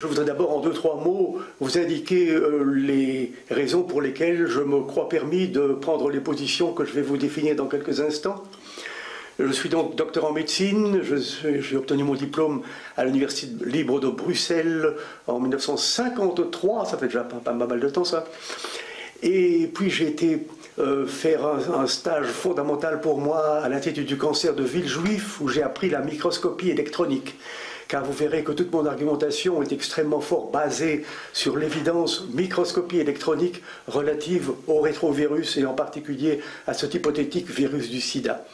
Je voudrais d'abord, en 2-3 mots, vous indiquer les raisons pour lesquelles je me crois permis de prendre les positions que je vais vous définir dans quelques instants. Je suis donc docteur en médecine, j'ai obtenu mon diplôme à l'Université libre de Bruxelles en 1953, ça fait déjà pas mal de temps ça. Et puis j'ai été faire un stage fondamental pour moi à l'Institut du cancer de Villejuif, où j'ai appris la microscopie électronique. Car vous verrez que toute mon argumentation est extrêmement fort basée sur l'évidence microscopie électronique relative au rétrovirus et en particulier à cet hypothétique virus du sida.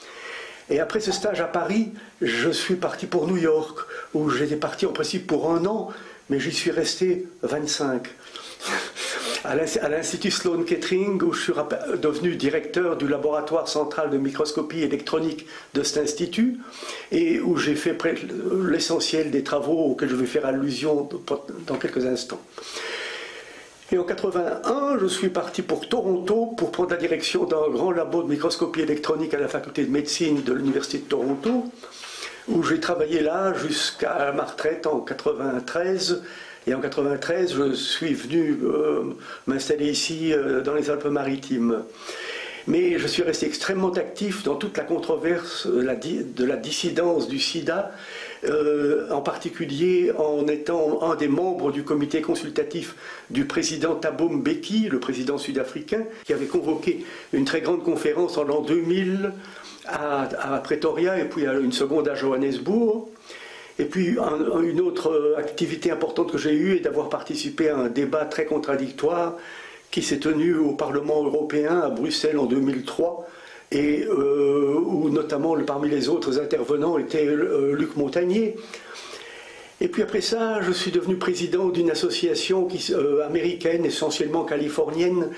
Et après ce stage à Paris, je suis parti pour New York, où j'étais parti en principe pour 1 an, mais j'y suis resté 25. À l'Institut Sloan Kettering, où je suis devenu directeur du laboratoire central de microscopie électronique de cet institut, et où j'ai fait l'essentiel des travaux auxquels je vais faire allusion dans quelques instants. Et en 81, je suis parti pour Toronto pour prendre la direction d'un grand labo de microscopie électronique à la faculté de médecine de l'Université de Toronto, où j'ai travaillé là jusqu'à ma retraite en 93. Et en 93, je suis venu m'installer ici dans les Alpes-Maritimes. Mais je suis resté extrêmement actif dans toute la controverse de la dissidence du sida, en particulier en étant un des membres du comité consultatif du président Thabo Mbeki, le président sud-africain, qui avait convoqué une très grande conférence en l'an 2000 à Pretoria et puis une seconde à Johannesburg. Et puis une autre activité importante que j'ai eue est d'avoir participé à un débat très contradictoire qui s'est tenu au Parlement européen à Bruxelles en 2003 et où notamment parmi les autres intervenants était Luc Montagnier. Et puis après ça, je suis devenu président d'une association américaine, essentiellement californienne,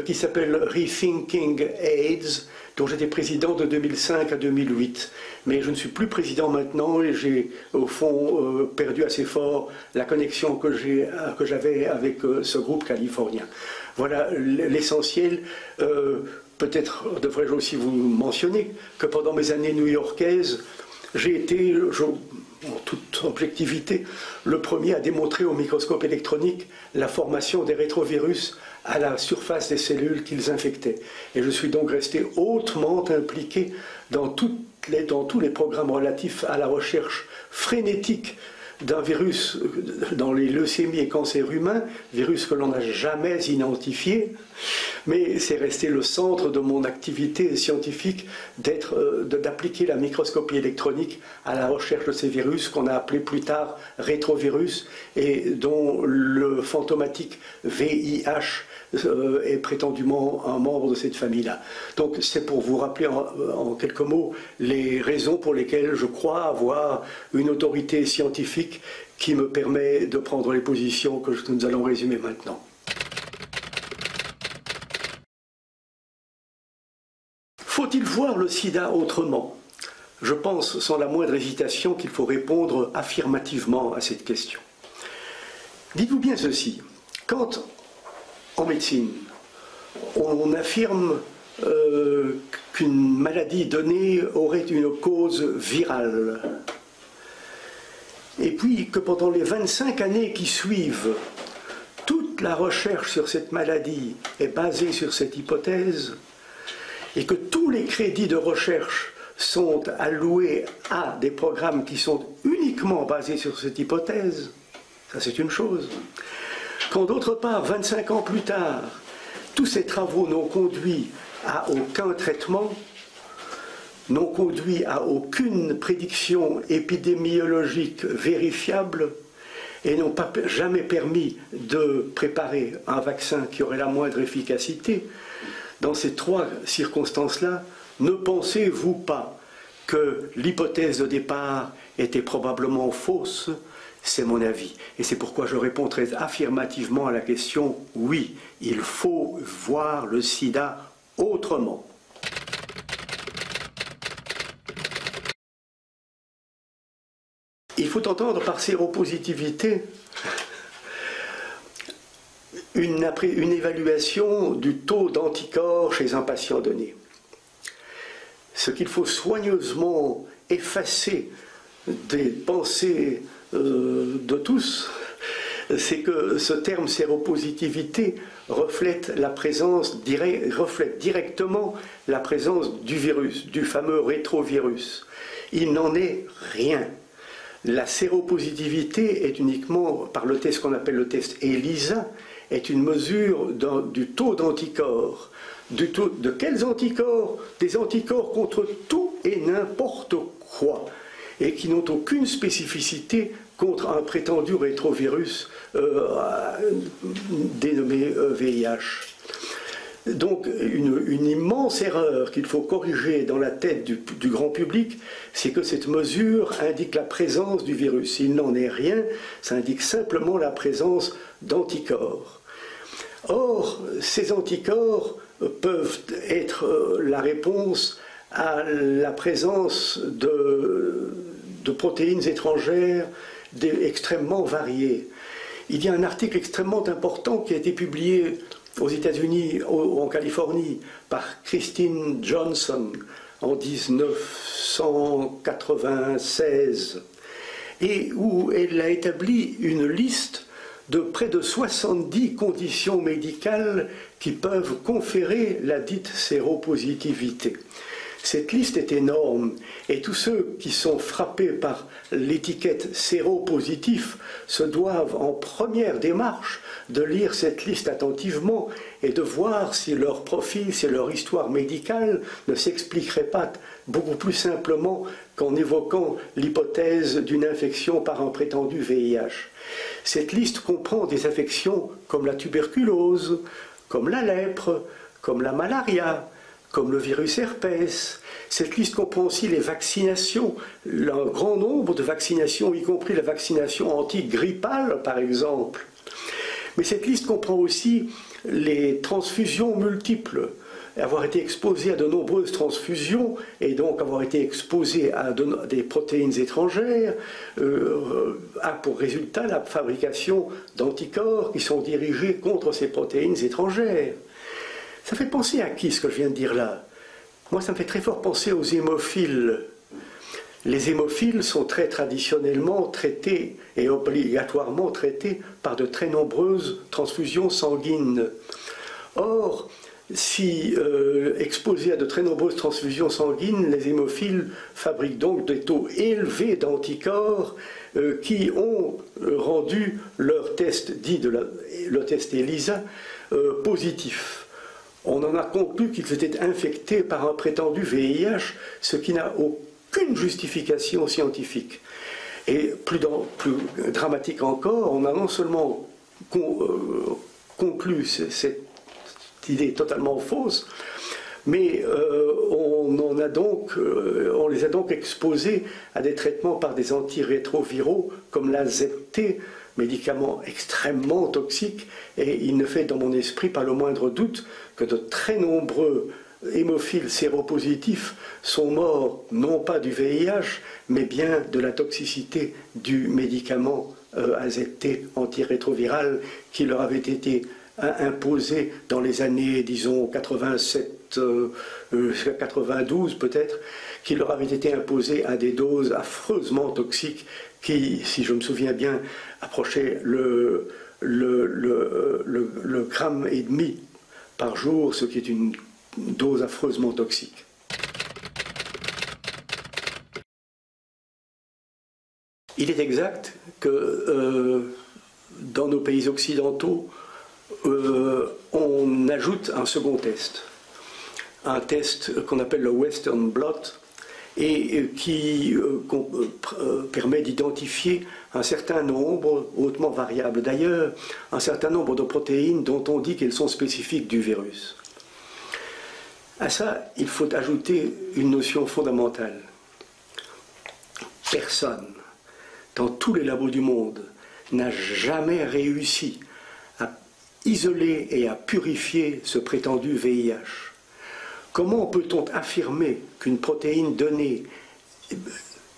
qui s'appelle Rethinking AIDS, dont j'étais président de 2005 à 2008. Mais je ne suis plus président maintenant et j'ai au fond perdu assez fort la connexion que j'avais avec ce groupe californien. Voilà l'essentiel. Peut-être devrais-je aussi vous mentionner que pendant mes années new-yorkaises, j'ai été, en toute objectivité, le premier à démontrer au microscope électronique la formation des rétrovirus à la surface des cellules qu'ils infectaient. Et je suis donc resté hautement impliqué dans tous les programmes relatifs à la recherche frénétique d'un virus dans les leucémies et cancers humains, virus que l'on n'a jamais identifié, mais c'est resté le centre de mon activité scientifique d'appliquer la microscopie électronique à la recherche de ces virus qu'on a appelés plus tard rétrovirus et dont le fantomatique VIH est prétendument un membre de cette famille-là. Donc c'est pour vous rappeler en quelques mots les raisons pour lesquelles je crois avoir une autorité scientifique qui me permet de prendre les positions que nous allons résumer maintenant. Faut-il voir le sida autrement? Je pense sans la moindre hésitation qu'il faut répondre affirmativement à cette question. Dites-vous bien ceci, quand en médecine on affirme qu'une maladie donnée aurait une cause virale, et puis que pendant les 25 années qui suivent, toute la recherche sur cette maladie est basée sur cette hypothèse, et que tous les crédits de recherche sont alloués à des programmes qui sont uniquement basés sur cette hypothèse, ça c'est une chose. Quand d'autre part, 25 ans plus tard, tous ces travaux n'ont conduit à aucun traitement, n'ont conduit à aucune prédiction épidémiologique vérifiable et n'ont jamais permis de préparer un vaccin qui aurait la moindre efficacité, dans ces 3 circonstances-là, ne pensez-vous pas que l'hypothèse de départ était probablement fausse? C'est mon avis. Et c'est pourquoi je réponds très affirmativement à la question « oui, il faut voir le sida autrement ». Il faut entendre par séropositivité une évaluation du taux d'anticorps chez un patient donné. Ce qu'il faut soigneusement effacer des pensées de tous, c'est que ce terme séropositivité reflète directement la présence du virus, du fameux rétrovirus. Il n'en est rien. La séropositivité est uniquement, par le test qu'on appelle le test ELISA, est une mesure du taux d'anticorps. De quels anticorps? Des anticorps contre tout et n'importe quoi, et qui n'ont aucune spécificité contre un prétendu rétrovirus dénommé VIH. Donc une immense erreur qu'il faut corriger dans la tête du grand public, c'est que cette mesure indique la présence du virus. Il n'en est rien, ça indique simplement la présence d'anticorps. Or, ces anticorps peuvent être la réponse à la présence de protéines étrangères extrêmement variées. Il y a un article extrêmement important qui a été publié aux États-Unis, en Californie, par Christine Johnson en 1996, et où elle a établi une liste de près de 70 conditions médicales qui peuvent conférer la dite séropositivité. Cette liste est énorme, et tous ceux qui sont frappés par l'étiquette séropositif se doivent en première démarche de lire cette liste attentivement et de voir si leur profil, si leur histoire médicale ne s'expliquerait pas beaucoup plus simplement qu'en évoquant l'hypothèse d'une infection par un prétendu VIH. Cette liste comprend des infections comme la tuberculose, comme la lèpre, comme la malaria, comme le virus herpès. Cette liste comprend aussi les vaccinations, un grand nombre de vaccinations, y compris la vaccination antigrippale par exemple. Mais cette liste comprend aussi les transfusions multiples, avoir été exposé à de nombreuses transfusions et donc avoir été exposé à des protéines étrangères a pour résultat la fabrication d'anticorps qui sont dirigés contre ces protéines étrangères. Ça fait penser à qui ce que je viens de dire là? Moi, ça me fait très fort penser aux hémophiles. Les hémophiles sont très traditionnellement traités et obligatoirement traités par de très nombreuses transfusions sanguines. Or, si exposés à de très nombreuses transfusions sanguines, les hémophiles fabriquent donc des taux élevés d'anticorps qui ont rendu leur test dit le test ELISA positif. On en a conclu qu'ils étaient infectés par un prétendu VIH, ce qui n'a aucune justification scientifique. Et plus dramatique encore, on a non seulement conclu cette idée totalement fausse, mais on les a donc exposés à des traitements par des antirétroviraux comme l'Azepté, médicament extrêmement toxique, et il ne fait dans mon esprit pas le moindre doute que de très nombreux hémophiles séropositifs sont morts non pas du VIH, mais bien de la toxicité du médicament Azepté antirétroviral qui leur avait été imposé dans les années, disons, 87, 92 peut-être, qui leur avait été imposé à des doses affreusement toxiques qui, si je me souviens bien, approchaient le gramme et demi par jour, ce qui est une dose affreusement toxique. Il est exact que dans nos pays occidentaux, on ajoute un second test, un test qu'on appelle le Western blot, et qui permet d'identifier un certain nombre, hautement variable d'ailleurs, un certain nombre de protéines dont on dit qu'elles sont spécifiques du virus. À ça, il faut ajouter une notion fondamentale. Personne, dans tous les labos du monde, n'a jamais réussi à isoler et à purifier ce prétendu VIH. Comment peut-on affirmer qu'une protéine donnée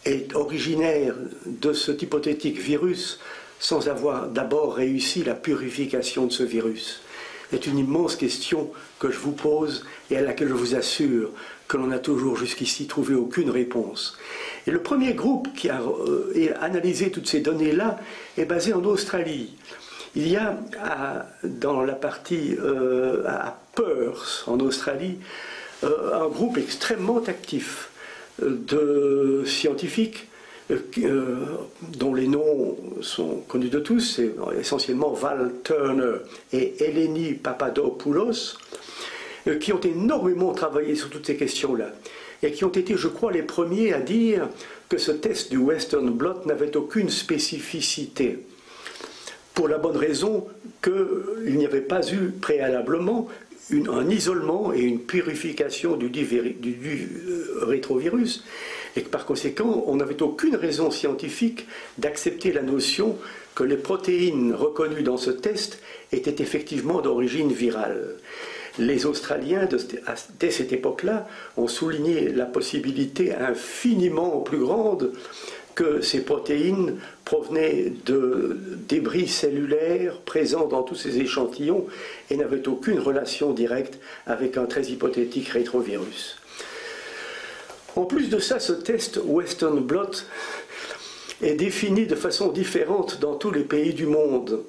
est originaire de cet hypothétique virus sans avoir d'abord réussi la purification de ce virus? est une immense question que je vous pose et à laquelle je vous assure que l'on n'a toujours jusqu'ici trouvé aucune réponse. Et le premier groupe qui a analysé toutes ces données-là est basé en Australie. Il y a dans la partie à Perth, en Australie, un groupe extrêmement actif de scientifiques dont les noms sont connus de tous, c'est essentiellement Val Turner et Eleni Papadopoulos, qui ont énormément travaillé sur toutes ces questions-là, et qui ont été, je crois, les premiers à dire que ce test du Western blot n'avait aucune spécificité, pour la bonne raison qu'il n'y avait pas eu préalablement un isolement et une purification du rétrovirus, et que par conséquent, on n'avait aucune raison scientifique d'accepter la notion que les protéines reconnues dans ce test étaient effectivement d'origine virale. Les Australiens, dès cette époque-là, ont souligné la possibilité infiniment plus grande que ces protéines provenaient de débris cellulaires présents dans tous ces échantillons et n'avaient aucune relation directe avec un très hypothétique rétrovirus. En plus de ça, ce test Western blot est défini de façon différente dans tous les pays du monde.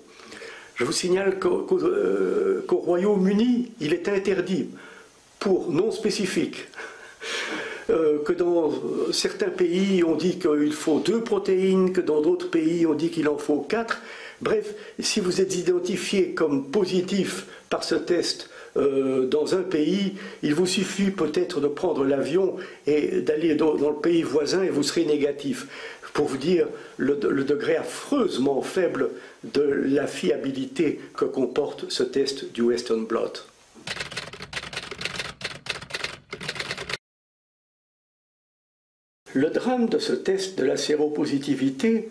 Je vous signale qu'au Royaume-Uni, il est interdit pour non spécifique. Que dans certains pays, on dit qu'il faut 2 protéines, que dans d'autres pays, on dit qu'il en faut 4. Bref, si vous êtes identifié comme positif par ce test dans un pays, il vous suffit peut-être de prendre l'avion et d'aller dans le pays voisin et vous serez négatif. Pour vous dire le degré affreusement faible de la fiabilité que comporte ce test du Western blot. Le drame de ce test de la séropositivité,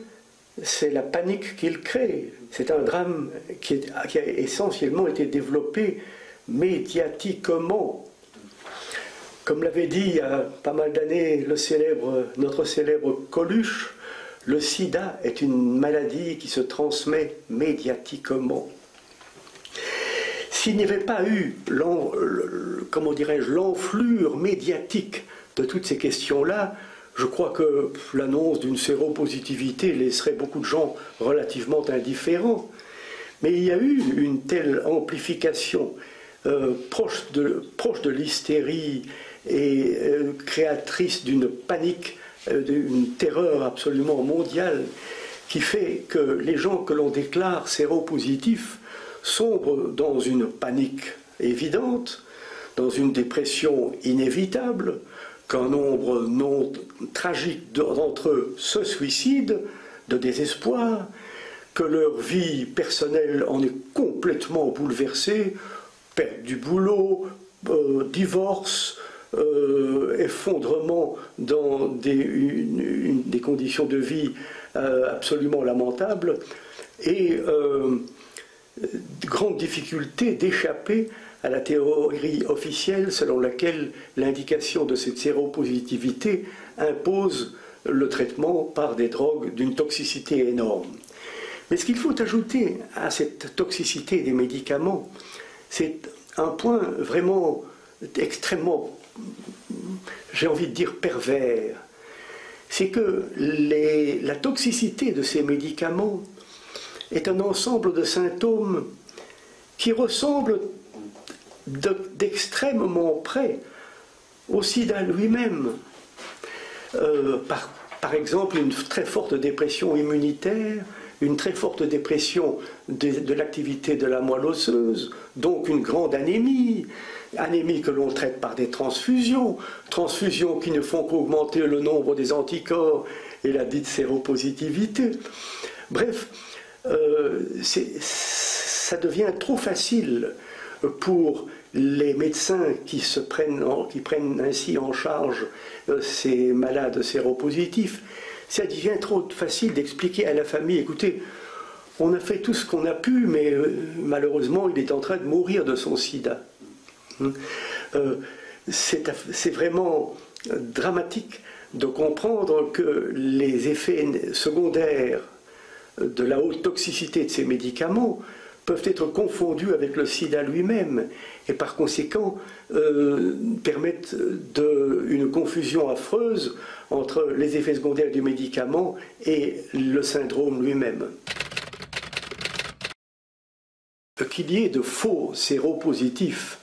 c'est la panique qu'il crée. C'est un drame qui a essentiellement été développé médiatiquement. Comme l'avait dit il y a pas mal d'années notre célèbre Coluche, le sida est une maladie qui se transmet médiatiquement. S'il n'y avait pas eu l'enflure médiatique de toutes ces questions-là, je crois que l'annonce d'une séropositivité laisserait beaucoup de gens relativement indifférents. Mais il y a eu une telle amplification proche de l'hystérie et créatrice d'une panique, d'une terreur absolument mondiale, qui fait que les gens que l'on déclare séropositifs sombrent dans une panique évidente, dans une dépression inévitable, qu'un nombre non tragique d'entre eux se suicident de désespoir, que leur vie personnelle en est complètement bouleversée, perte du boulot, divorce, effondrement dans des conditions de vie absolument lamentables, et grande difficulté d'échapper à la théorie officielle selon laquelle l'indication de cette séropositivité impose le traitement par des drogues d'une toxicité énorme. Mais ce qu'il faut ajouter à cette toxicité des médicaments, c'est un point vraiment extrêmement, j'ai envie de dire pervers. C'est que la toxicité de ces médicaments est un ensemble de symptômes qui ressemblent d'extrêmement près au sida lui-même. Par exemple, une très forte dépression immunitaire, une très forte dépression de l'activité de la moelle osseuse, donc une grande anémie, anémie que l'on traite par des transfusions, transfusions qui ne font qu'augmenter le nombre des anticorps et la dite séropositivité. Bref, ça devient trop facile pour les médecins qui prennent ainsi en charge ces malades séropositifs. Ça devient trop facile d'expliquer à la famille, écoutez, on a fait tout ce qu'on a pu, mais malheureusement, il est en train de mourir de son sida. C'est vraiment dramatique de comprendre que les effets secondaires de la haute toxicité de ces médicaments peuvent être confondus avec le sida lui-même et par conséquent permettent une confusion affreuse entre les effets secondaires du médicament et le syndrome lui-même. Qu'il y ait de faux séropositifs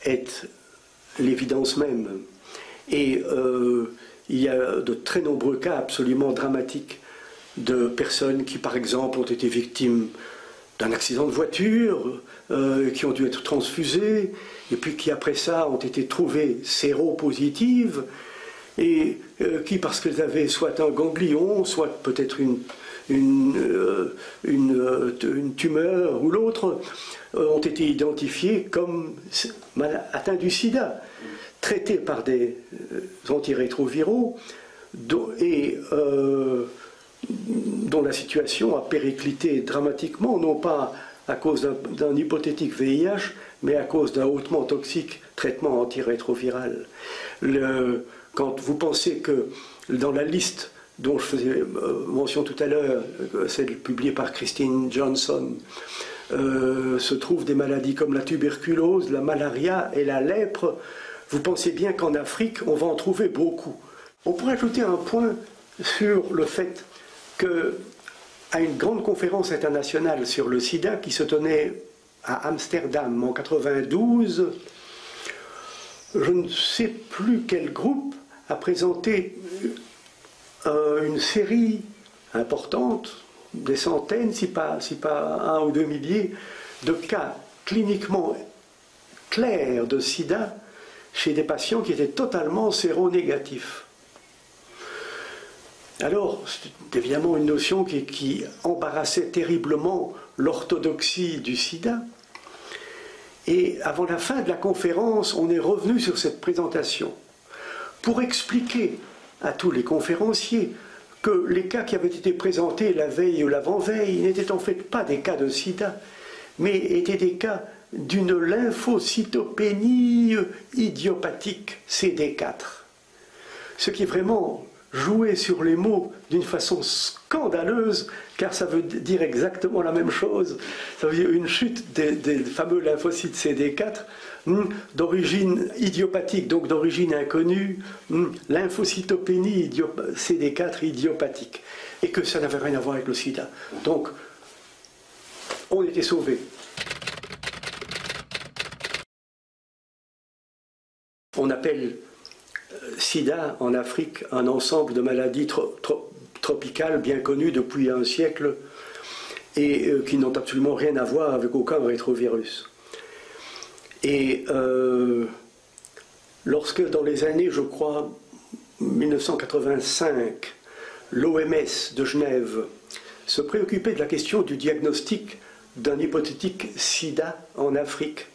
est l'évidence même. Et il y a de très nombreux cas absolument dramatiques de personnes qui, par exemple, ont été victimes d'un accident de voiture, qui ont dû être transfusées, et puis qui, après ça, ont été trouvées séropositives, et qui, parce qu'elles avaient soit un ganglion, soit peut-être une tumeur ou l'autre, ont été identifiées comme atteints du sida, traités par des antirétroviraux, et dont la situation a périclité dramatiquement, non pas à cause d'un hypothétique VIH, mais à cause d'un hautement toxique traitement antirétroviral. Quand vous pensez que dans la liste dont je faisais mention tout à l'heure, celle publiée par Christine Johnson, se trouvent des maladies comme la tuberculose, la malaria et la lèpre, vous pensez bien qu'en Afrique, on va en trouver beaucoup. On pourrait ajouter un point sur le fait qu'à une grande conférence internationale sur le sida qui se tenait à Amsterdam en 92, je ne sais plus quel groupe a présenté une série importante, des centaines, si pas 1 ou 2 milliers, de cas cliniquement clairs de sida chez des patients qui étaient totalement séronégatifs. Alors, c'est évidemment une notion qui embarrassait terriblement l'orthodoxie du sida. Et avant la fin de la conférence, on est revenu sur cette présentation pour expliquer à tous les conférenciers que les cas qui avaient été présentés la veille ou l'avant-veille n'étaient en fait pas des cas de sida, mais étaient des cas d'une lymphocytopénie idiopathique CD4. Ce qui est vraiment joué sur les mots d'une façon scandaleuse, car ça veut dire exactement la même chose. Ça veut dire une chute des fameux lymphocytes CD4 d'origine idiopathique, donc d'origine inconnue, lymphocytopénie CD4 idiopathique, et que ça n'avait rien à voir avec le sida. Donc, on était sauvés. On appelle sida en Afrique un ensemble de maladies tropicales bien connues depuis un siècle et qui n'ont absolument rien à voir avec aucun rétrovirus. Et lorsque dans les années, je crois, 1985, l'OMS de Genève se préoccupait de la question du diagnostic d'un hypothétique sida en Afrique,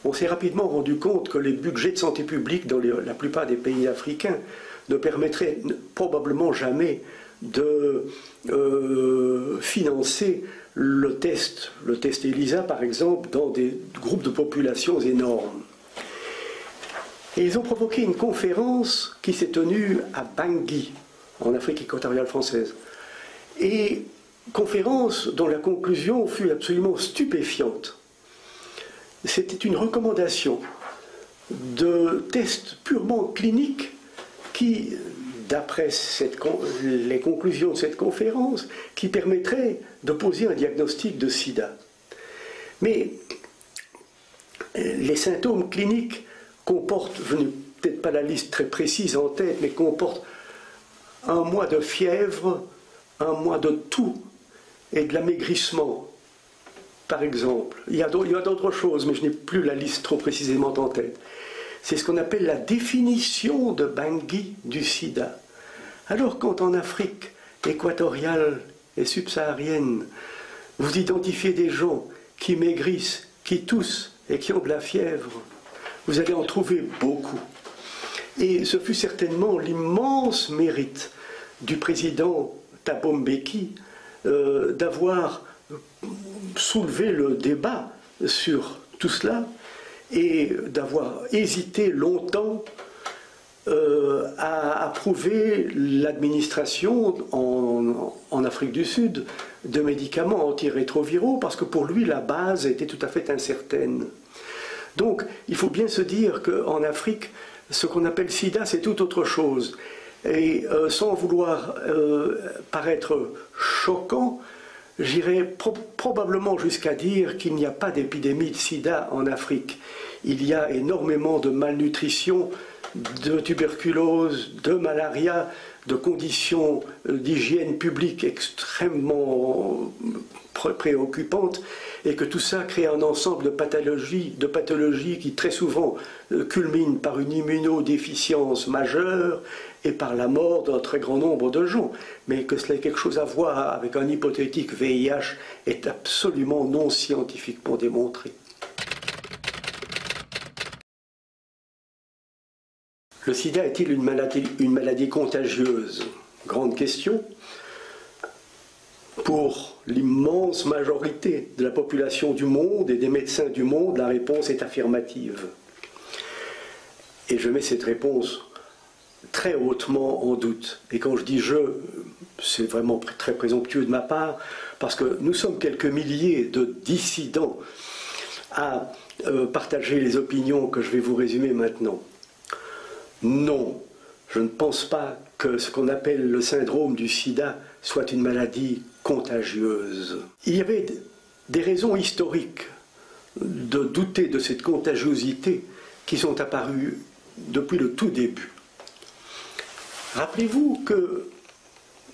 on s'est rapidement rendu compte que les budgets de santé publique dans la plupart des pays africains ne permettraient probablement jamais de financer le test ELISA par exemple, dans des groupes de populations énormes. Et ils ont provoqué une conférence qui s'est tenue à Bangui, en Afrique équatoriale française. Et conférence dont la conclusion fut absolument stupéfiante. C'était une recommandation de tests purement cliniques qui, d'après les conclusions de cette conférence, qui permettraient de poser un diagnostic de sida. Mais les symptômes cliniques comportent, je n'ai peut-être pas la liste très précise en tête, mais comportent 1 mois de fièvre, 1 mois de toux et de l'amaigrissement. Par exemple, il y a d'autres choses, mais je n'ai plus la liste trop précisément en tête. C'est ce qu'on appelle la définition de Bangui du sida. Alors quand en Afrique équatoriale et subsaharienne, vous identifiez des gens qui maigrissent, qui toussent et qui ont de la fièvre, vous allez en trouver beaucoup. Et ce fut certainement l'immense mérite du président Thabo Mbeki d'avoir soulever le débat sur tout cela et d'avoir hésité longtemps a approuvé l'administration en Afrique du Sud de médicaments antirétroviraux parce que pour lui la base était tout à fait incertaine. Donc il faut bien se dire qu'en Afrique, ce qu'on appelle sida, c'est tout autre chose. Et sans vouloir paraître choquant, j'irais probablement jusqu'à dire qu'il n'y a pas d'épidémie de sida en Afrique. Il y a énormément de malnutrition, de tuberculose, de malaria, de conditions d'hygiène publique extrêmement préoccupantes, et que tout ça crée un ensemble de pathologies qui très souvent culminent par une immunodéficience majeure et par la mort d'un très grand nombre de gens. Mais que cela ait quelque chose à voir avec un hypothétique VIH est absolument non scientifiquement démontré. Le sida est-il une maladie contagieuse? Grande question. Pour l'immense majorité de la population du monde et des médecins du monde, la réponse est affirmative. Et je mets cette réponse très hautement en doute. Et quand je dis « je », c'est vraiment très présomptueux de ma part, parce que nous sommes quelques milliers de dissidents à partager les opinions que je vais vous résumer maintenant. Non, je ne pense pas que ce qu'on appelle le syndrome du sida soit une maladie contagieuse. Il y avait des raisons historiques de douter de cette contagiosité qui sont apparues depuis le tout début. Rappelez-vous que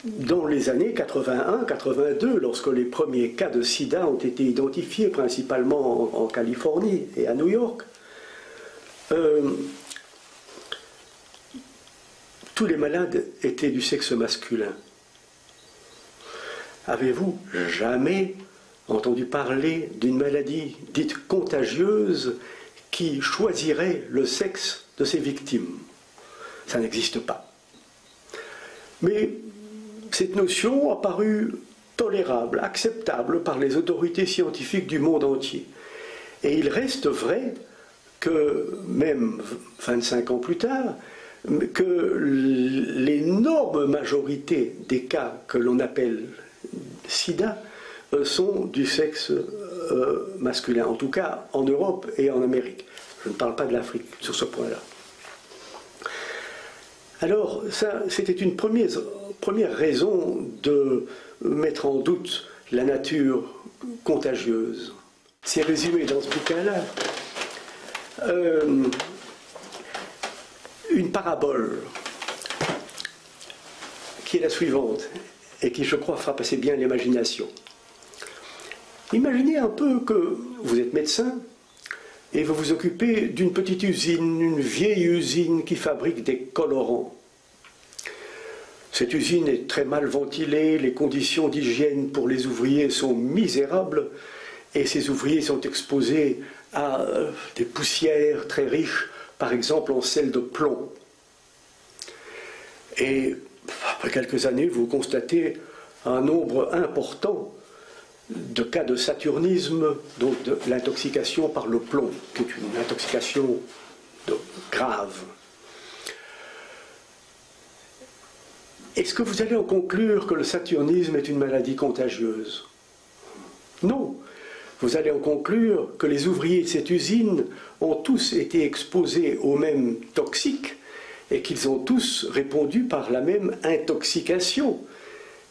dans les années 81-82, lorsque les premiers cas de sida ont été identifiés principalement en Californie et à New York, tous les malades étaient du sexe masculin. Avez-vous jamais entendu parler d'une maladie dite contagieuse qui choisirait le sexe de ses victimes? Ça n'existe pas. Mais cette notion a paru tolérable, acceptable par les autorités scientifiques du monde entier. Et il reste vrai que, même 25 ans plus tard, que l'énorme majorité des cas que l'on appelle sida sont du sexe masculin, en tout cas en Europe et en Amérique. Je ne parle pas de l'Afrique sur ce point-là. Alors, ça, c'était une première raison de mettre en doute la nature contagieuse. C'est résumé dans ce bouquin-là. Une parabole qui est la suivante et qui, je crois, frappe assez bien l'imagination. Imaginez un peu que vous êtes médecin et vous vous occupez d'une petite usine, une vieille usine qui fabrique des colorants. Cette usine est très mal ventilée, les conditions d'hygiène pour les ouvriers sont misérables et ces ouvriers sont exposés à des poussières très riches, par exemple en sel de plomb. Et après quelques années, vous constatez un nombre important de cas de saturnisme, donc de l'intoxication par le plomb, qui est une intoxication grave. Est-ce que vous allez en conclure que le saturnisme est une maladie contagieuse? Non. Vous allez en conclure que les ouvriers de cette usine ont tous été exposés aux mêmes toxiques et qu'ils ont tous répondu par la même intoxication.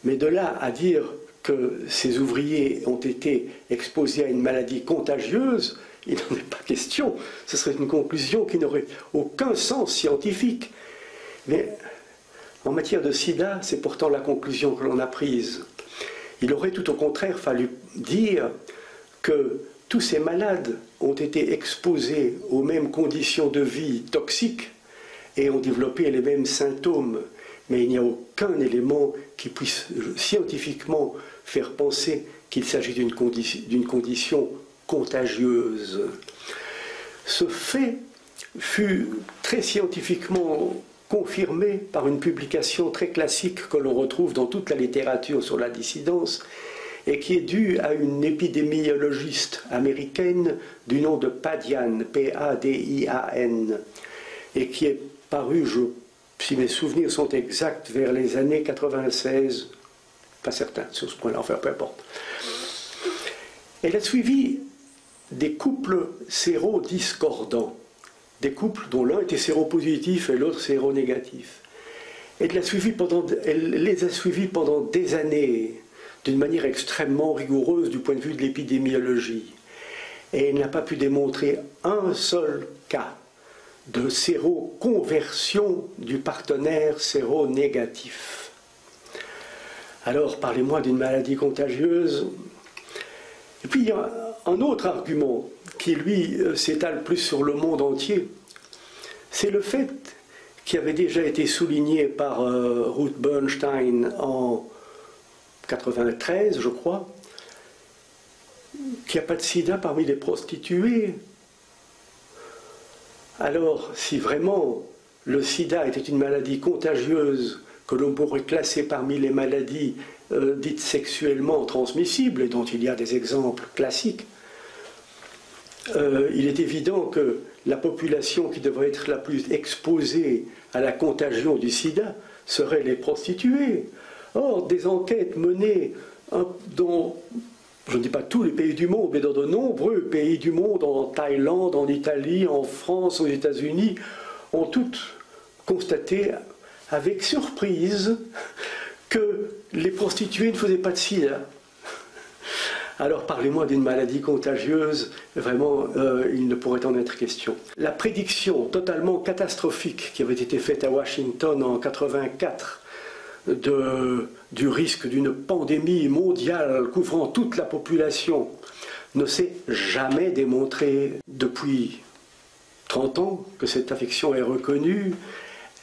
Mais de là à dire que ces ouvriers ont été exposés à une maladie contagieuse, il n'en est pas question. Ce serait une conclusion qui n'aurait aucun sens scientifique. Mais en matière de sida, c'est pourtant la conclusion que l'on a prise. Il aurait tout au contraire fallu dire que tous ces malades ont été exposés aux mêmes conditions de vie toxiques et ont développé les mêmes symptômes. Mais il n'y a aucun élément qui puisse scientifiquement faire penser qu'il s'agit d'une condition contagieuse. Ce fait fut très scientifiquement confirmé par une publication très classique que l'on retrouve dans toute la littérature sur la dissidence et qui est due à une épidémiologiste américaine du nom de Padian, P-A-D-I-A-N, et qui est paru, si mes souvenirs sont exacts, vers les années 96, pas certain sur ce point-là, enfin peu importe. Elle a suivi des couples sérodiscordants, des couples dont l'un était séropositif et l'autre séronégatif. Elle les a suivis pendant des années, d'une manière extrêmement rigoureuse du point de vue de l'épidémiologie. Et elle n'a pas pu démontrer un seul cas de séroconversion du partenaire séronégatif. Alors, parlez-moi d'une maladie contagieuse. Et puis, il y a un autre argument qui, lui, s'étale plus sur le monde entier. C'est le fait, qui avait déjà été souligné par Ruth Bernstein en 1993, je crois, qu'il n'y a pas de sida parmi les prostituées. Alors, si vraiment le sida était une maladie contagieuse que l'on pourrait classer parmi les maladies dites sexuellement transmissibles, et dont il y a des exemples classiques, il est évident que la population qui devrait être la plus exposée à la contagion du sida serait les prostituées. Or, des enquêtes menées dans, je ne dis pas tous les pays du monde, mais dans de nombreux pays du monde, en Thaïlande, en Italie, en France, aux États-Unis, ont toutes constaté avec surprise que les prostituées ne faisaient pas de sida. Alors parlez-moi d'une maladie contagieuse, vraiment il ne pourrait en être question. La prédiction totalement catastrophique qui avait été faite à Washington en 1984 du risque d'une pandémie mondiale couvrant toute la population ne s'est jamais démontré depuis 30 ans que cette affection est reconnue.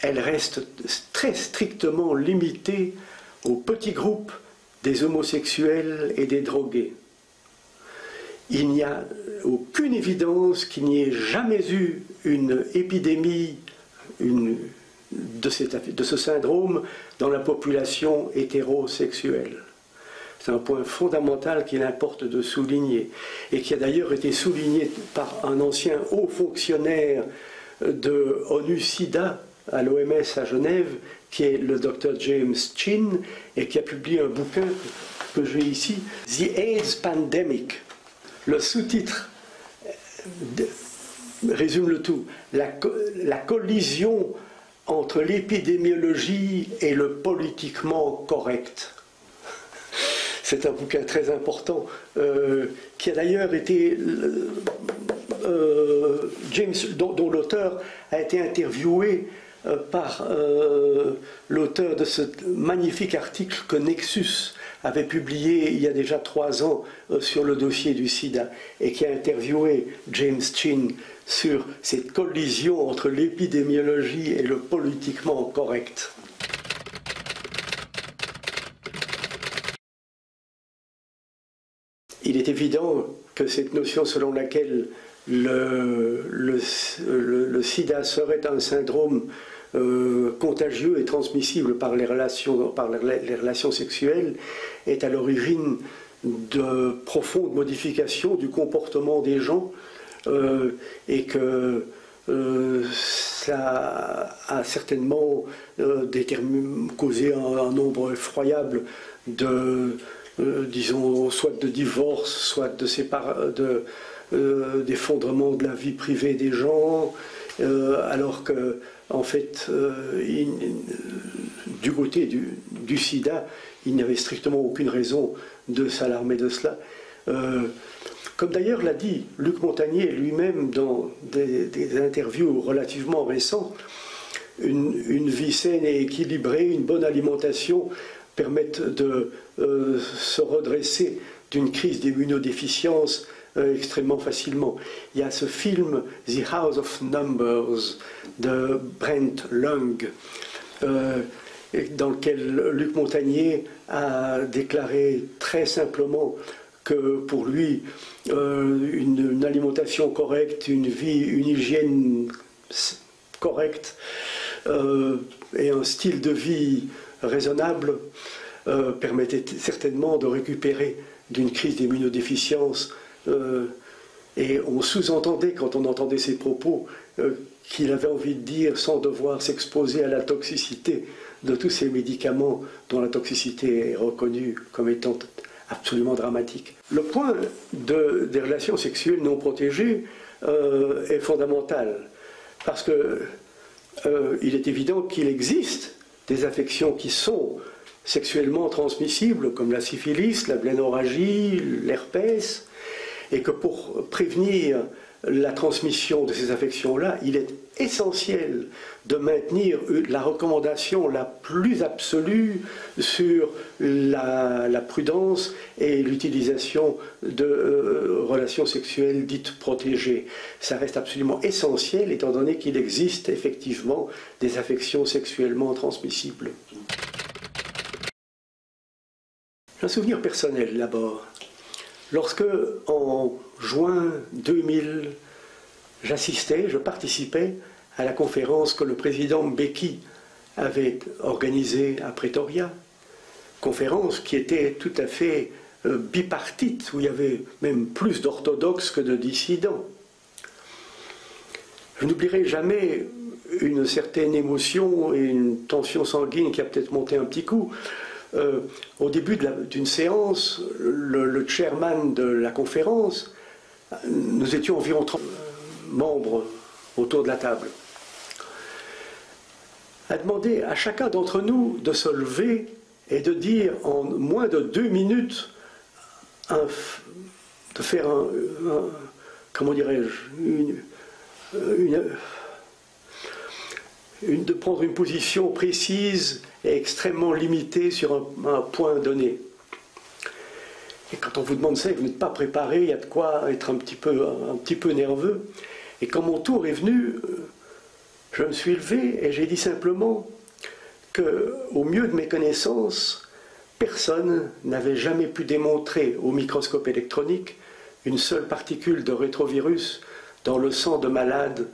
Elle reste très strictement limitée aux petits groupes des homosexuels et des drogués. Il n'y a aucune évidence qu'il n'y ait jamais eu une épidémie de ce syndrome dans la population hétérosexuelle. C'est un point fondamental qu'il importe de souligner, et qui a d'ailleurs été souligné par un ancien haut fonctionnaire de ONU-SIDA à l'OMS à Genève, qui est le Dr James Chin, et qui a publié un bouquin que j'ai ici, The AIDS Pandemic. Le sous-titre résume le tout. La collision entre l'épidémiologie et le politiquement correct. C'est un bouquin très important qui a d'ailleurs été dont l'auteur a été interviewé par l'auteur de ce magnifique article que Nexus avait publié il y a déjà 3 ans sur le dossier du sida, et qui a interviewé James Chin sur cette collision entre l'épidémiologie et le politiquement correct. Il est évident que cette notion selon laquelle le sida serait un syndrome contagieux et transmissible par les relations sexuelles est à l'origine de profondes modifications du comportement des gens, et que ça a certainement causé un nombre effroyable disons, soit de divorce, soit d'effondrement de la vie privée des gens, alors que, en fait, du côté du sida, il n'y avait strictement aucune raison de s'alarmer de cela. Comme d'ailleurs l'a dit Luc Montagnier lui-même dans des interviews relativement récents, une vie saine et équilibrée, une bonne alimentation permettent de se redresser d'une crise d'immunodéficience extrêmement facilement. Il y a ce film The House of Numbers de Brent Lung, dans lequel Luc Montagnier a déclaré très simplement que pour lui, une alimentation correcte, une hygiène correcte et un style de vie raisonnable permettait certainement de récupérer d'une crise d'immunodéficience, et on sous-entendait, quand on entendait ces propos, qu'il avait envie de dire sans devoir s'exposer à la toxicité de tous ces médicaments dont la toxicité est reconnue comme étant absolument dramatique. Le point des relations sexuelles non protégées est fondamental parce que il est évident qu'il existe des affections qui sont sexuellement transmissibles comme la syphilis, la blénorragie, l'herpès, et que pour prévenir la transmission de ces affections-là, il est essentiel de maintenir la recommandation la plus absolue sur la prudence et l'utilisation de relations sexuelles dites protégées. Ça reste absolument essentiel étant donné qu'il existe effectivement des affections sexuellement transmissibles. Un souvenir personnel d'abord. Lorsque, en juin 2000, je participais à la conférence que le président Mbeki avait organisée à Pretoria, conférence qui était tout à fait bipartite, où il y avait même plus d'orthodoxes que de dissidents. Je n'oublierai jamais une certaine émotion et une tension sanguine qui a peut-être monté un petit coup. Au début d'une séance, le chairman de la conférence, nous étions environ 30 membres autour de la table, a demandé à chacun d'entre nous de se lever et de dire en moins de 2 minutes, de faire comment dirais-je, de prendre une position précise et extrêmement limitée sur un point donné. Et quand on vous demande ça et que vous n'êtes pas préparé, il y a de quoi être un petit peu nerveux. Et quand mon tour est venu, je me suis levé et j'ai dit simplement qu'au mieux de mes connaissances, personne n'avait jamais pu démontrer au microscope électronique une seule particule de rétrovirus dans le sang de malades,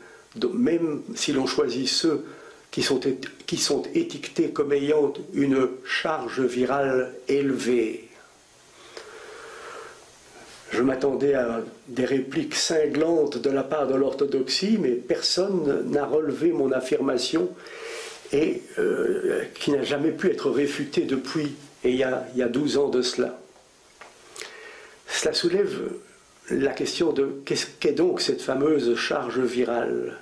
même si l'on choisit ceux qui sont étiquetés comme ayant une charge virale élevée. Je m'attendais à des répliques cinglantes de la part de l'orthodoxie, mais personne n'a relevé mon affirmation et qui n'a jamais pu être réfutée depuis, et il y a 12 ans de cela. Cela soulève la question de qu'est donc cette fameuse charge virale.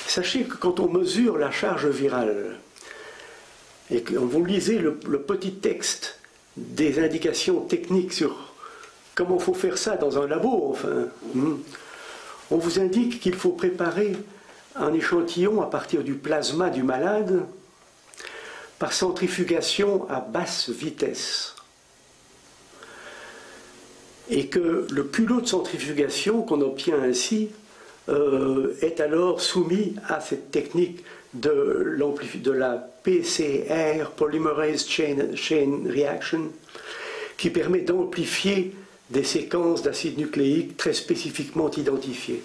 Sachez que quand on mesure la charge virale, et que vous lisez le petit texte des indications techniques sur comment il faut faire ça dans un labo, enfin, on vous indique qu'il faut préparer un échantillon à partir du plasma du malade par centrifugation à basse vitesse. Et que le culot de centrifugation qu'on obtient ainsi est alors soumis à cette technique de la PCR, Polymerase Chain Reaction, qui permet d'amplifier des séquences d'acides nucléiques très spécifiquement identifiées.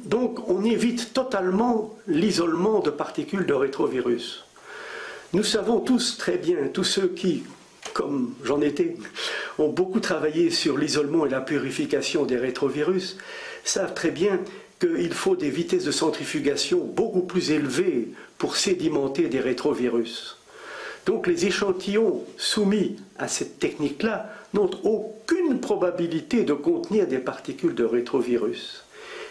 Donc on évite totalement l'isolement de particules de rétrovirus. Nous savons tous très bien, tous ceux qui, comme j'en étais, ont beaucoup travaillé sur l'isolement et la purification des rétrovirus, savent très bien qu'il faut des vitesses de centrifugation beaucoup plus élevées pour sédimenter des rétrovirus. Donc les échantillons soumis à cette technique-là n'ont aucune probabilité de contenir des particules de rétrovirus.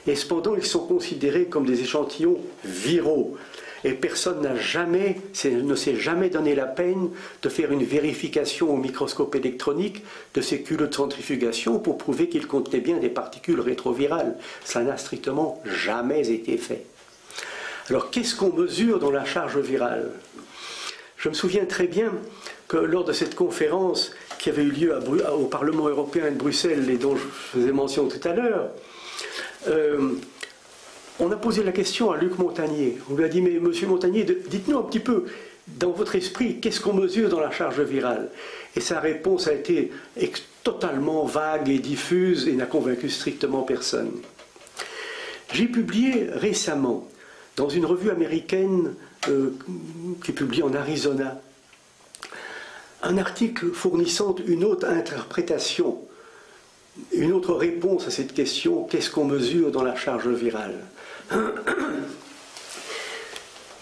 Et cependant, ils sont considérés comme des échantillons viraux. Et personne ne s'est jamais donné la peine de faire une vérification au microscope électronique de ces culots de centrifugation pour prouver qu'ils contenaient bien des particules rétrovirales. Ça n'a strictement jamais été fait. Alors qu'est-ce qu'on mesure dans la charge virale? Je me souviens très bien que lors de cette conférence qui avait eu lieu au Parlement européen de Bruxelles et dont je faisais mention tout à l'heure, on a posé la question à Luc Montagnier. On lui a dit, mais monsieur Montagnier, dites-nous un petit peu, dans votre esprit, qu'est-ce qu'on mesure dans la charge virale? Et sa réponse a été totalement vague et diffuse et n'a convaincu strictement personne. J'ai publié récemment, dans une revue américaine qui est publiée en Arizona, un article fournissant une autre interprétation une autre réponse à cette question, qu'est-ce qu'on mesure dans la charge virale?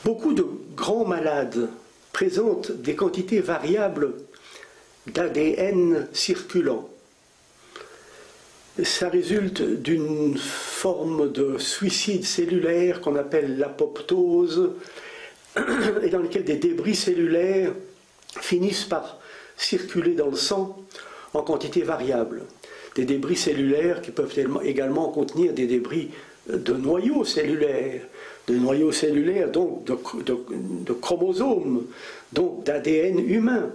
Beaucoup de grands malades présentent des quantités variables d'ADN circulant. Ça résulte d'une forme de suicide cellulaire qu'on appelle l'apoptose, et dans lequel des débris cellulaires finissent par circuler dans le sang en quantité variable. Des débris cellulaires qui peuvent également contenir des débris de noyaux cellulaires, donc de chromosomes, donc d'ADN humain.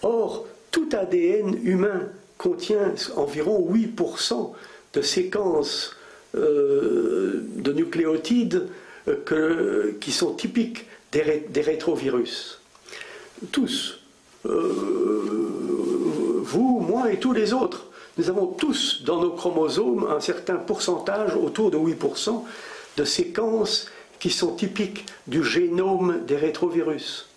Or, tout ADN humain contient environ 8% de séquences de nucléotides qui sont typiques des rétrovirus. Tous, vous, moi et tous les autres, nous avons tous dans nos chromosomes un certain pourcentage, autour de 8%, de séquences qui sont typiques du génome des rétrovirus.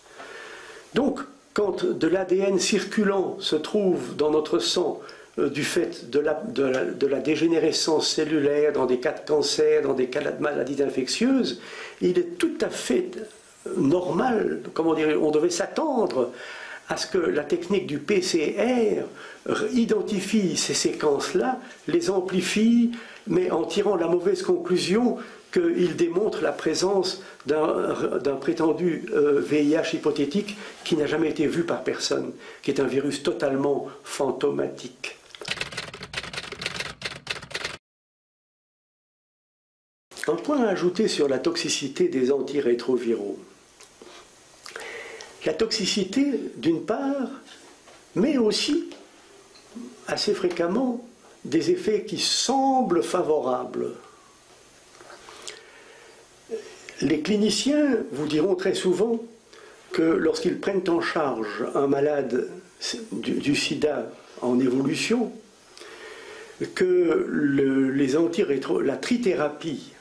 Donc, quand de l'ADN circulant se trouve dans notre sang du fait de la dégénérescence cellulaire dans des cas de cancer, dans des cas de maladies infectieuses, il est tout à fait normal, comment dire, on devait s'attendre à ce que la technique du PCR identifie ces séquences-là, les amplifie, mais en tirant la mauvaise conclusion qu'il démontre la présence d'un prétendu VIH hypothétique qui n'a jamais été vu par personne, qui est un virus totalement fantomatique. Un point à ajouter sur la toxicité des antirétroviraux. La toxicité, d'une part, mais aussi, assez fréquemment, des effets qui semblent favorables. Les cliniciens vous diront très souvent que lorsqu'ils prennent en charge un malade du sida en évolution, que la trithérapie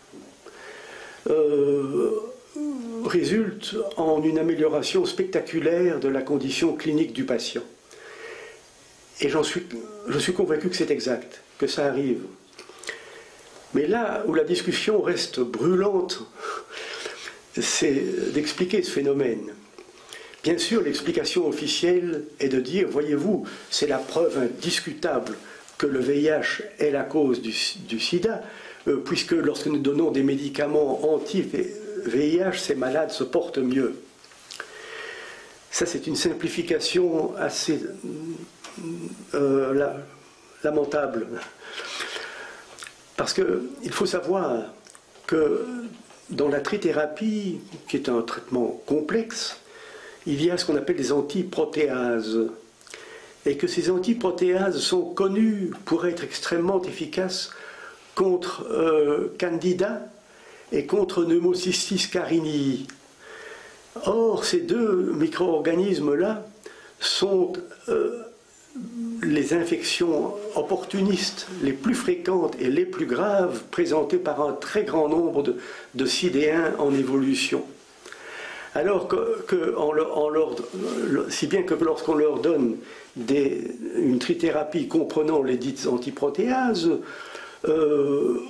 résulte en une amélioration spectaculaire de la condition clinique du patient. Et je suis convaincu que c'est exact, que ça arrive. Mais là où la discussion reste brûlante, c'est d'expliquer ce phénomène. Bien sûr, l'explication officielle est de dire, voyez-vous, c'est la preuve indiscutable que le VIH est la cause du sida, puisque lorsque nous donnons des médicaments anti-VIH, ces malades se portent mieux. Ça, c'est une simplification assez lamentable. Parce qu'il faut savoir que dans la trithérapie, qui est un traitement complexe, il y a ce qu'on appelle des antiprotéases. Et que ces antiprotéases sont connues pour être extrêmement efficaces contre Candida et contre Pneumocystis carinii. Or, ces deux micro-organismes-là sont les infections opportunistes les plus fréquentes et les plus graves présentées par un très grand nombre de sidéens en évolution. Alors si bien que lorsqu'on leur donne une trithérapie comprenant les dites antiprotéases, on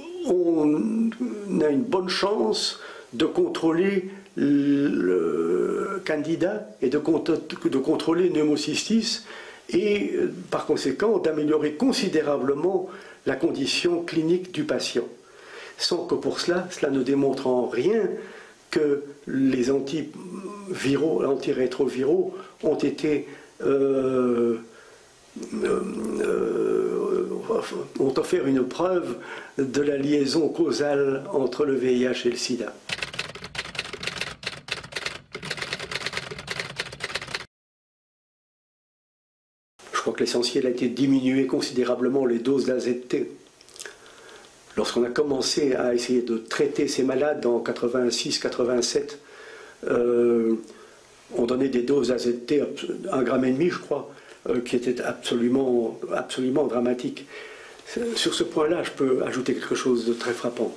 a une bonne chance de contrôler le Candida et de contrôler Pneumocystis et par conséquent d'améliorer considérablement la condition clinique du patient. Sans que pour cela ne démontre en rien que les antirétroviraux ont été ont offert une preuve de la liaison causale entre le VIH et le sida. Je crois que l'essentiel a été de diminuer considérablement les doses d'AZT. Lorsqu'on a commencé à essayer de traiter ces malades en 86-87, on donnait des doses d'AZT, 1,5 g, je crois, qui étaient absolument dramatiques. Sur ce point-là, je peux ajouter quelque chose de très frappant.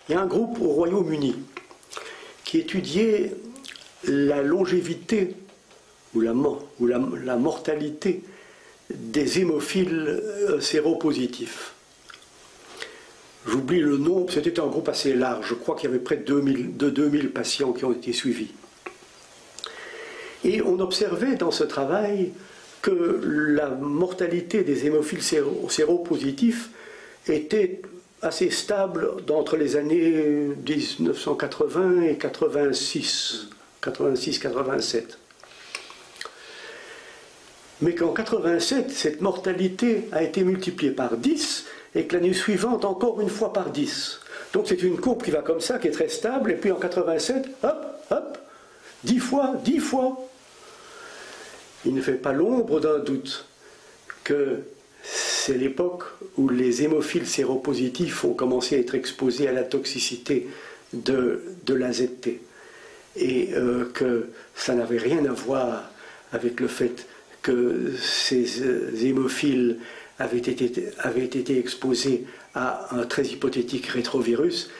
Il y a un groupe au Royaume-Uni qui étudiait la longévité ou la mortalité des hémophiles séropositifs. J'oublie le nombre, c'était un groupe assez large, je crois qu'il y avait près de 2000 patients qui ont été suivis. Et on observait dans ce travail que la mortalité des hémophiles séropositifs était assez stable entre les années 1980 et 86-87. Mais qu'en 87, cette mortalité a été multipliée par 10 et que l'année suivante, encore une fois par 10. Donc c'est une courbe qui va comme ça, qui est très stable, et puis en 87, hop, hop, 10 fois, 10 fois. Il ne fait pas l'ombre d'un doute que c'est l'époque où les hémophiles séropositifs ont commencé à être exposés à la toxicité de l'AZT. Et que ça n'avait rien à voir avec le fait que ces hémophiles avaient été exposés à un très hypothétique rétrovirus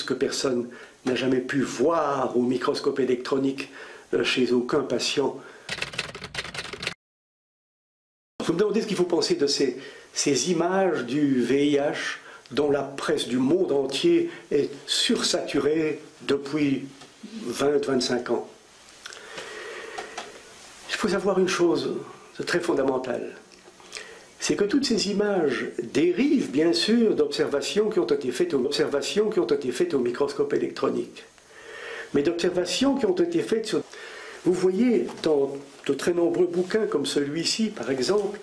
que personne n'a jamais pu voir au microscope électronique chez aucun patient. Vous me demandez ce qu'il faut penser de ces images du VIH dont la presse du monde entier est sursaturée depuis 20-25 ans. Il faut savoir une chose très fondamentale, c'est que toutes ces images dérivent bien sûr d'observations qui ont été faites au microscope électronique, mais d'observations qui ont été faites sur... Vous voyez dans de très nombreux bouquins comme celui-ci par exemple,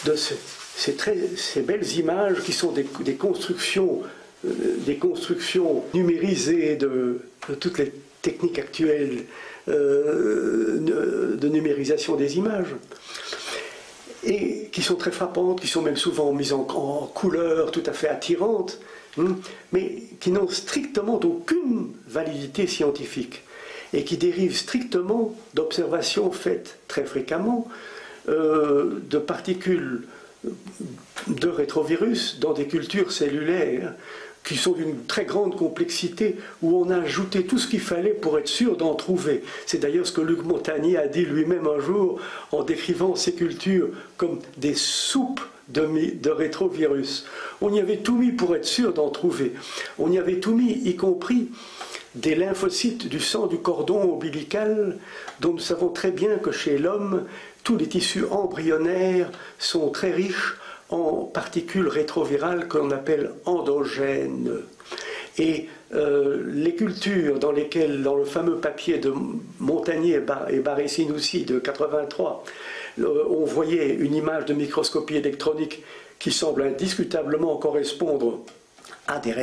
de ces belles images qui sont des constructions numérisées de toutes les techniques actuelles de numérisation des images, et qui sont très frappantes, qui sont même souvent mises en couleurs tout à fait attirantes, mais qui n'ont strictement aucune validité scientifique, et qui dérivent strictement d'observations faites très fréquemment de particules de rétrovirus dans des cultures cellulaires qui sont d'une très grande complexité, où on a ajouté tout ce qu'il fallait pour être sûr d'en trouver. C'est d'ailleurs ce que Luc Montagnier a dit lui-même un jour en décrivant ces cultures comme des soupes de rétrovirus. On y avait tout mis pour être sûr d'en trouver. On y avait tout mis, y compris des lymphocytes du sang du cordon ombilical, dont nous savons très bien que chez l'homme, tous les tissus embryonnaires sont très riches en particules rétrovirales que l'on appelle endogènes. Et les cultures dans lesquelles, dans le fameux papier de Montagnier et Barré-Sinoussi de 83, on voyait une image de microscopie électronique qui semble indiscutablement correspondre à des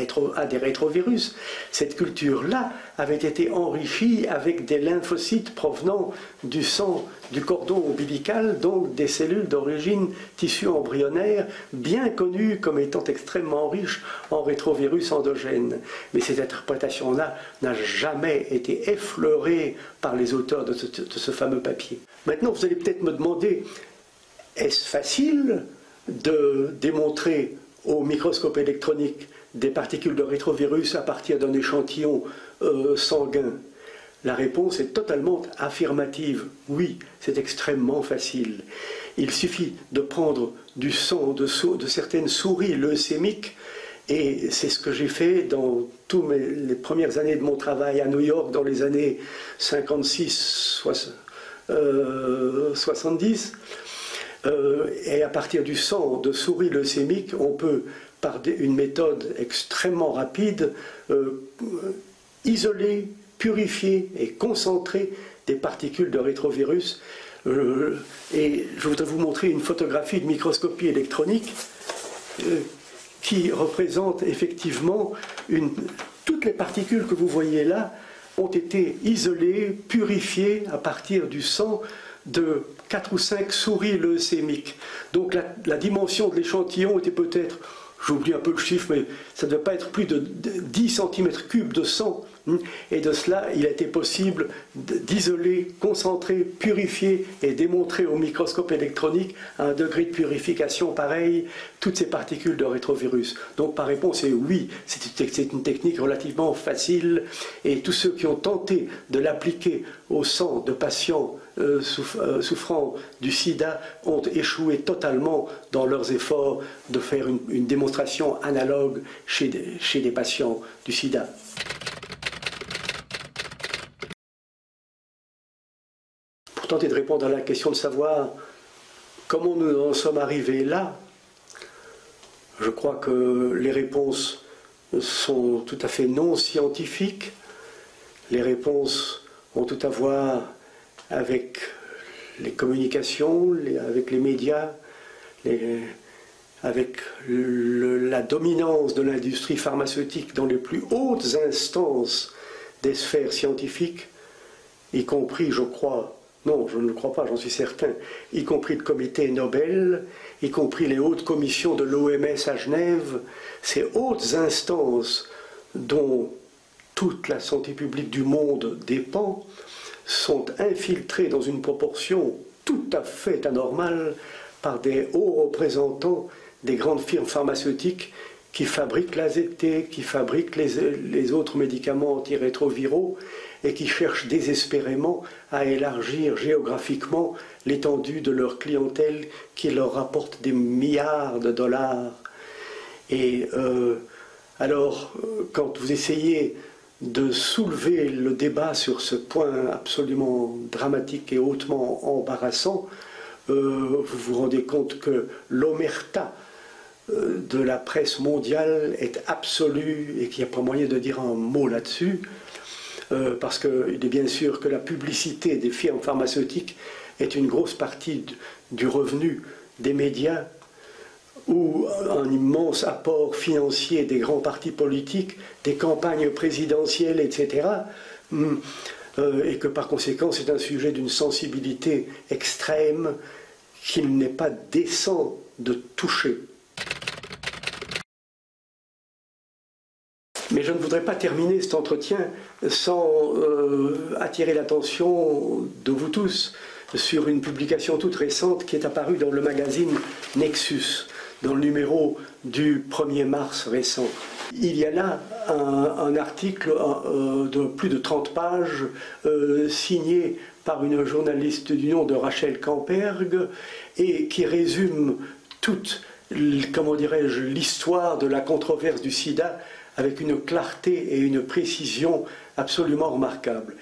rétrovirus, cette culture-là avait été enrichie avec des lymphocytes provenant du sang du cordon ombilical, donc des cellules d'origine tissu embryonnaire, bien connues comme étant extrêmement riches en rétrovirus endogènes. Mais cette interprétation-là n'a jamais été effleurée par les auteurs de ce fameux papier. Maintenant, vous allez peut-être me demander, est-ce facile de démontrer au microscope électronique des particules de rétrovirus à partir d'un échantillon sanguin? La réponse est totalement affirmative. Oui, c'est extrêmement facile. Il suffit de prendre du sang de certaines souris leucémiques, et c'est ce que j'ai fait dans toutes les premières années de mon travail à New York, dans les années 56-70. Et à partir du sang de souris leucémiques, on peut, par une méthode extrêmement rapide, isoler, purifier et concentrer des particules de rétrovirus. Et je voudrais vous montrer une photographie de microscopie électronique qui représente effectivement toutes les particules que vous voyez là ont été isolées, purifiées à partir du sang de 4 ou 5 souris leucémiques. Donc la dimension de l'échantillon était peut-être, j'oublie un peu le chiffre, mais ça ne devait pas être plus de 10 cm3 de sang Et de cela, il a été possible d'isoler, concentrer, purifier et démontrer au microscope électronique à un degré de purification pareil toutes ces particules de rétrovirus. Donc par réponse, c'est oui, c'est une technique relativement facile et tous ceux qui ont tenté de l'appliquer au sang de patients souffrant du sida ont échoué totalement dans leurs efforts de faire une démonstration analogue chez des patients du sida. Pour tenter de répondre à la question de savoir comment nous en sommes arrivés là, je crois que les réponses sont tout à fait non scientifiques. Les réponses ont tout à voir avec les communications, avec les médias, avec la dominance de l'industrie pharmaceutique dans les plus hautes instances des sphères scientifiques, y compris, je crois, non, je ne le crois pas, j'en suis certain, y compris le comité Nobel, y compris les hautes commissions de l'OMS à Genève, ces hautes instances dont toute la santé publique du monde dépend, sont infiltrées dans une proportion tout à fait anormale par des hauts représentants des grandes firmes pharmaceutiques qui fabriquent l'AZT, qui fabriquent les autres médicaments antirétroviraux et qui cherchent désespérément à élargir géographiquement l'étendue de leur clientèle qui leur rapporte des milliards de dollars. Et alors, quand vous essayez de soulever le débat sur ce point absolument dramatique et hautement embarrassant, vous vous rendez compte que l'omerta de la presse mondiale est absolue et qu'il n'y a pas moyen de dire un mot là-dessus, parce qu'il est bien sûr que la publicité des firmes pharmaceutiques est une grosse partie du revenu des médias, ou un immense apport financier des grands partis politiques, des campagnes présidentielles, etc., et que par conséquent c'est un sujet d'une sensibilité extrême qu'il n'est pas décent de toucher. Mais je ne voudrais pas terminer cet entretien sans attirer l'attention de vous tous sur une publication toute récente qui est apparue dans le magazine Nexus, dans le numéro du 1er mars récent. Il y a là un article de plus de 30 pages signé par une journaliste du nom de Rachel Kamperg et qui résume toute, comment dirais-je, l'histoire de la controverse du sida avec une clarté et une précision absolument remarquables.